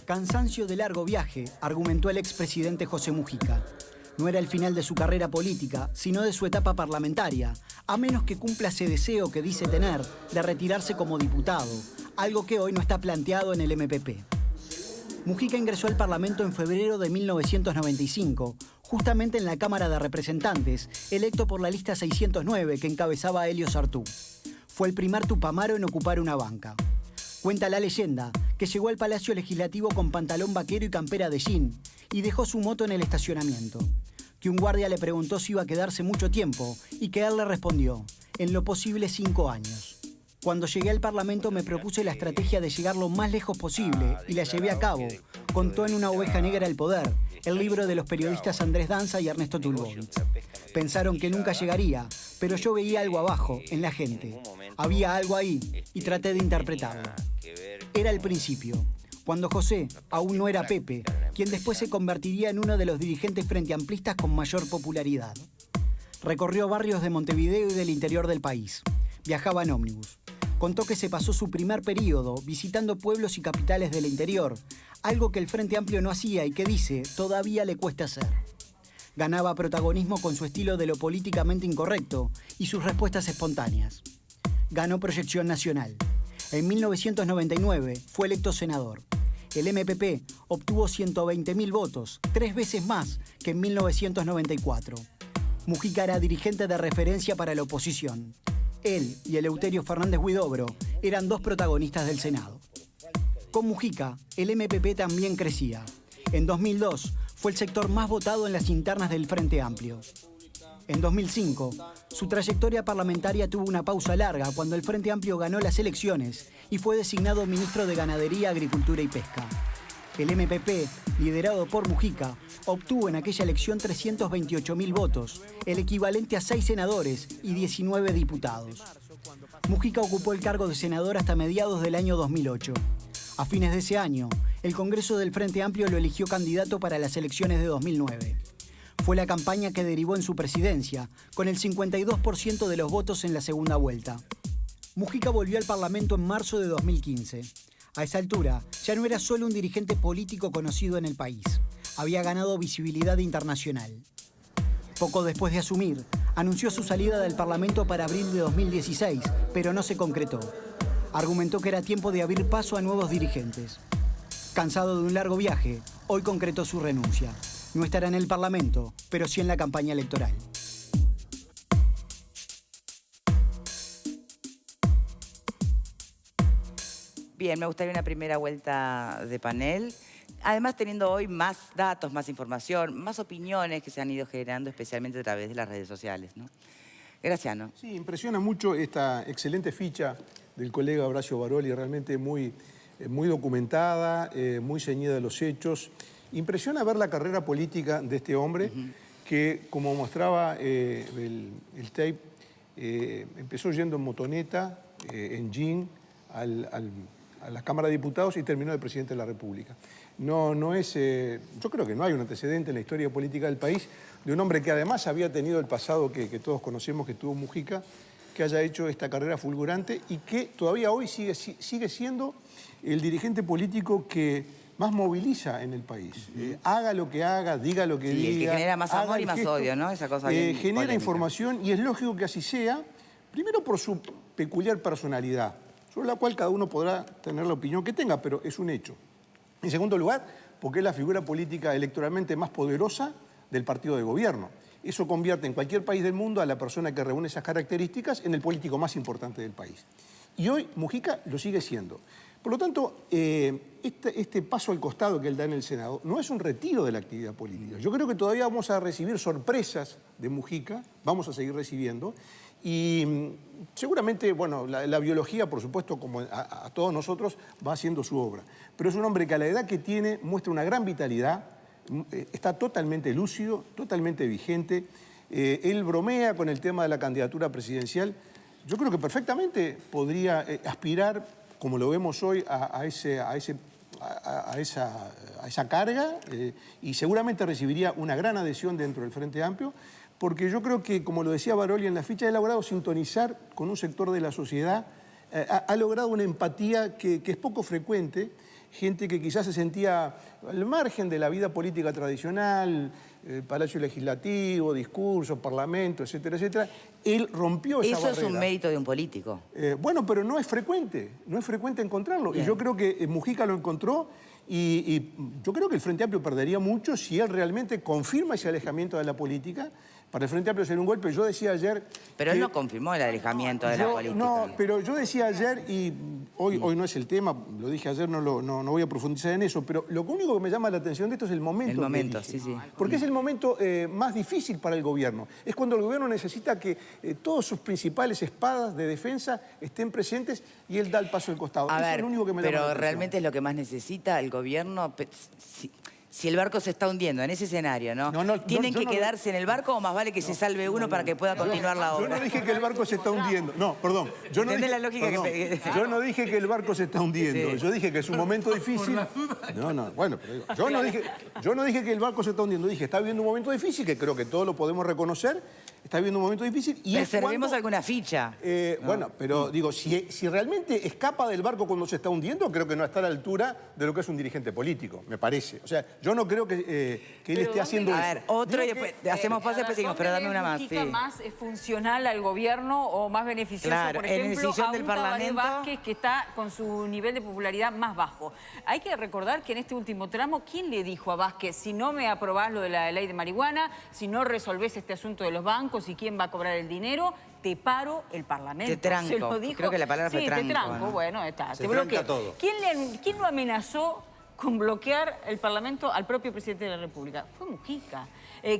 Cansancio de largo viaje, argumentó el expresidente José Mujica. No era el final de su carrera política, sino de su etapa parlamentaria, a menos que cumpla ese deseo que dice tener de retirarse como diputado, algo que hoy no está planteado en el MPP. Mujica ingresó al Parlamento en febrero de 1995, justamente en la Cámara de Representantes, electo por la lista 609 que encabezaba Helio Sartú. Fue el primer tupamaro en ocupar una banca. Cuenta la leyenda que llegó al Palacio Legislativo con pantalón vaquero y campera de jean y dejó su moto en el estacionamiento. Que un guardia le preguntó si iba a quedarse mucho tiempo y que él le respondió, en lo posible 5 años. Cuando llegué al Parlamento me propuse la estrategia de llegar lo más lejos posible y la llevé a cabo, contó en Una oveja negra al poder, el libro de los periodistas Andrés Danza y Ernesto Tulbovitz. Pensaron que nunca llegaría, pero yo veía algo abajo, en la gente. Había algo ahí y traté de interpretarlo. Era el principio, cuando José aún no era Pepe, quien después se convertiría en uno de los dirigentes frenteamplistas con mayor popularidad. Recorrió barrios de Montevideo y del interior del país. Viajaba en ómnibus. Contó que se pasó su primer periodo visitando pueblos y capitales del interior, algo que el Frente Amplio no hacía y que dice todavía le cuesta hacer. Ganaba protagonismo con su estilo de lo políticamente incorrecto y sus respuestas espontáneas. Ganó proyección nacional. En 1999 fue electo senador. El MPP obtuvo 120.000 votos, 3 veces más que en 1994. Mujica era dirigente de referencia para la oposición. Él y Eleuterio Fernández Huidobro eran 2 protagonistas del Senado. Con Mujica, el MPP también crecía. En 2002 fue el sector más votado en las internas del Frente Amplio. En 2005, su trayectoria parlamentaria tuvo una pausa larga cuando el Frente Amplio ganó las elecciones y fue designado ministro de Ganadería, Agricultura y Pesca. El MPP, liderado por Mujica, obtuvo en aquella elección 328.000 votos, el equivalente a 6 senadores y 19 diputados. Mujica ocupó el cargo de senador hasta mediados del año 2008. A fines de ese año, el Congreso del Frente Amplio lo eligió candidato para las elecciones de 2009. Fue la campaña que derivó en su presidencia, con el 52% de los votos en la segunda vuelta. Mujica volvió al Parlamento en marzo de 2015. A esa altura, ya no era solo un dirigente político conocido en el país. Había ganado visibilidad internacional. Poco después de asumir, anunció su salida del Parlamento para abril de 2016, pero no se concretó. Argumentó que era tiempo de abrir paso a nuevos dirigentes. Cansado de un largo viaje, hoy concretó su renuncia. No estará en el Parlamento, pero sí en la campaña electoral. Bien, me gustaría una primera vuelta de panel. Además, teniendo hoy más datos, más información, más opiniones que se han ido generando, especialmente a través de las redes sociales, ¿no? Graciano. Sí, impresiona mucho esta excelente ficha del colega Horacio Baroli, realmente muy documentada, muy ceñida de los hechos. Impresiona ver la carrera política de este hombre que, como mostraba el tape, empezó yendo en motoneta, en jean, a la Cámara de Diputados y terminó de presidente de la República. Yo creo que no hay un antecedente en la historia política del país de un hombre que además había tenido el pasado que todos conocemos que tuvo Mujica, que haya hecho esta carrera fulgurante y que todavía hoy sigue siendo el dirigente político que más moviliza en el país. Haga lo que haga, diga lo que diga. Y el que genera más amor y más odio, ¿no? Esa cosa bien genera polémica. Información y es lógico que así sea, primero por su peculiar personalidad, sobre la cual cada uno podrá tener la opinión que tenga, pero es un hecho. En segundo lugar, porque es la figura política electoralmente más poderosa del partido de gobierno. Eso convierte en cualquier país del mundo a la persona que reúne esas características en el político más importante del país. Y hoy Mujica lo sigue siendo. Por lo tanto, este paso al costado que él da en el Senado no es un retiro de la actividad política. Yo creo que todavía vamos a recibir sorpresas de Mujica, vamos a seguir recibiendo, y seguramente, bueno, la biología, por supuesto, como a todos nosotros, va haciendo su obra. Pero es un hombre que a la edad que tiene muestra una gran vitalidad, está totalmente lúcido, totalmente vigente. Él bromea con el tema de la candidatura presidencial. Yo creo que perfectamente podría aspirar, como lo vemos hoy, a esa carga y seguramente recibiría una gran adhesión dentro del Frente Amplio, porque yo creo que, como lo decía Baroli en la ficha, ha logrado sintonizar con un sector de la sociedad, ha logrado una empatía que es poco frecuente gente que quizás se sentía al margen de la vida política tradicional, Palacio Legislativo, discursos, Parlamento, etcétera, etcétera. Él rompió esa barrera. Eso es un mérito de un político. Bueno, pero no es frecuente encontrarlo. Bien. Y yo creo que Mujica lo encontró y yo creo que el Frente Amplio perdería mucho si él realmente confirma ese alejamiento de la política. Para el Frente Amplio sería un golpe. Yo decía ayer... Pero él no confirmó el alejamiento de la política. No, pero yo decía ayer, y hoy no es el tema, lo dije ayer, no voy a profundizar en eso, pero lo único que me llama la atención de esto es el momento. El momento, sí. Porque es el momento más difícil para el gobierno. Es cuando el gobierno necesita que todos sus principales espadas de defensa estén presentes y él da el paso al costado. Eso es lo único que me llama la pero atención. realmente es lo que más necesita el gobierno. Si el barco se está hundiendo en ese escenario, ¿no? ¿Tienen que quedarse en el barco o más vale que se salve uno para que pueda continuar la obra? Yo no dije que el barco se está hundiendo. No, perdón. Yo no dije, la lógica yo no dije que el barco se está hundiendo. Sí. Yo dije que es un momento difícil. Bueno, pero digo, yo no dije que el barco se está hundiendo. Dije, está viviendo un momento difícil, que creo que todos lo podemos reconocer. Está viviendo un momento difícil. Y reservemos alguna ficha. Bueno, pero digo, si realmente escapa del barco cuando se está hundiendo, creo que no está a la altura de lo que es un dirigente político, me parece. O sea, yo no creo que él esté haciendo eso. A ver, otro y después hacemos pausa y después seguimos, pero dame una más. ¿Mujica más funcional al gobierno o más beneficioso, por ejemplo, en el sillón a del un Tabaré Parlamento? Vázquez que está con su nivel de popularidad más bajo? Hay que recordar que en este último tramo, ¿quién le dijo a Vázquez, si no me aprobás lo de la ley de marihuana, si no resolvés este asunto de los bancos y quién va a cobrar el dinero, te paro el Parlamento? Te tranco. Se lo dijo. Creo que la palabra fue tranco. Sí, te tranco, ¿no? bueno, está. Se Te tranca bloqueo. todo. ¿Quién lo amenazó con bloquear el Parlamento al propio presidente de la República? Fue Mujica.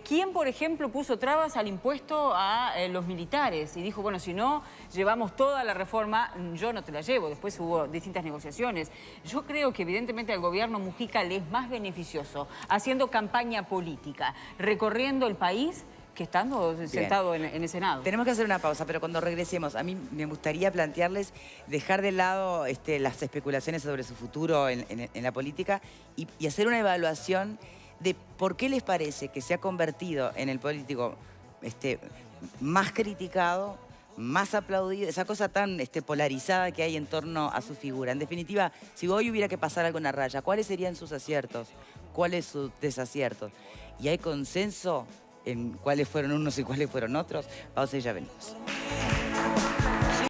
¿Quién, por ejemplo, puso trabas al impuesto a los militares? Y dijo, bueno, si no llevamos toda la reforma, yo no te la llevo. Después hubo distintas negociaciones. Yo creo que evidentemente al gobierno Mujica le es más beneficioso haciendo campaña política, recorriendo el país, que estando sentado en el Senado. Tenemos que hacer una pausa, pero cuando regresemos, a mí me gustaría plantearles dejar de lado las especulaciones sobre su futuro en la política y hacer una evaluación de por qué les parece que se ha convertido en el político más criticado, más aplaudido, esa cosa tan polarizada que hay en torno a su figura. En definitiva, si hoy hubiera que pasar alguna raya, ¿cuáles serían sus aciertos? ¿Cuáles sus desaciertos? ¿Y hay consenso en cuáles fueron unos y cuáles fueron otros? Pausa y ya venimos.